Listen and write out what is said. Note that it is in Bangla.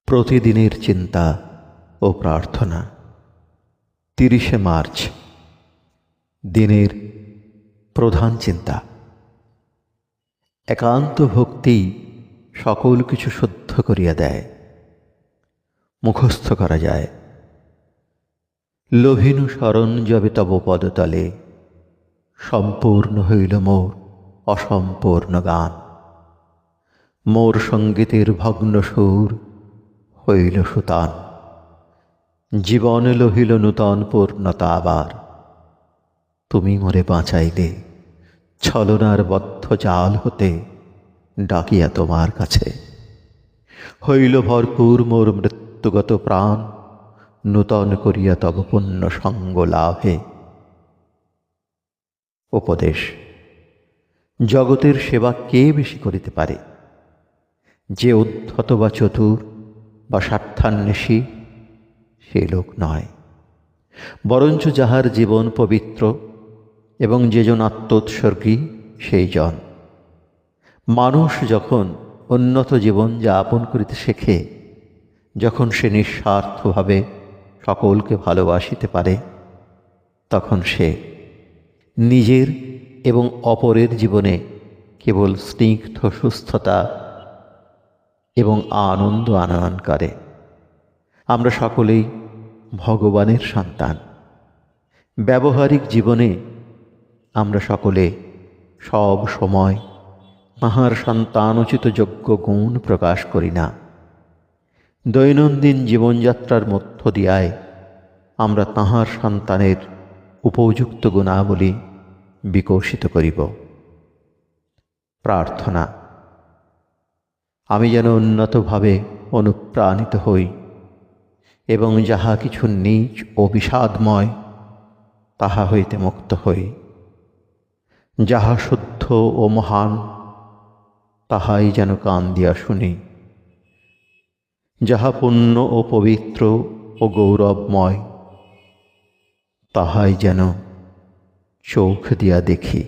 প্রতিদিনের চিন্তা ও প্রার্থনা। 30শে মার্চ, দিনের প্রধান চিন্তা। একান্ত ভক্তি সকল কিছু শুদ্ধ করিয়া দেয়, মুখস্থ করা যায়। লোভিনু শরণ যবে তব পদতলে, সম্পূর্ণ হইল মোর অসম্পূর্ণ গান। মোর সঙ্গীতের ভগ্ন সুর হইল সুতান, জীবন লহিল নূতন পূর্ণতা আবার। তুমি মোরে বাঁচাইলে ছলনার বদ্ধ জাল হতে, ডাকিয়া তোমার কাছে হইল ভরপুর মোর মৃত্যুগত প্রাণ, নূতন করিয়া তব পুণ্য সঙ্গ লাভে। উপদেশ: জগতের সেবা কে বেশি করিতে পারে? যে উদ্ধত বা চতুর বা স্বার্থান্বেষী সে লোক নয়, বরঞ্চ যাহার জীবন পবিত্র এবং যেজন আত্মোৎসর্গী সেই জন। মানুষ যখন উন্নত জীবন যাপন করিতে শেখে, যখন সে নিঃস্বার্থভাবে সকলকে ভালোবাসিতে পারে, তখন সে নিজের এবং অপরের জীবনে কেবল স্নিগ্ধ সুস্থতা এবং আনন্দ আনয়ন করে। আমরা সকলেই ভগবানের সন্তান। ব্যবহারিক জীবনে আমরা সকলে সব সময় তাঁহার সন্তানোচিত যোগ্য গুণ প্রকাশ করি না। দৈনন্দিন জীবনযাত্রার মধ্য দিয়ায় আমরা তাঁহার সন্তানের উপযুক্ত গুণাবলী বিকশিত করিব। প্রার্থনা: আমি যেন উন্নতভাবে অনুপ্রাণিত হই এবং যাহা কিছু নীচ ও বিষাদময় তাহা হইতে মুক্ত হই। যাহা শুদ্ধ ও মহান তাহাই যেন কান দিয়া শুনি। যাহা পুণ্য ও পবিত্র ও গৌরবময় তাহাই যেন চোখ দিয়া দেখি।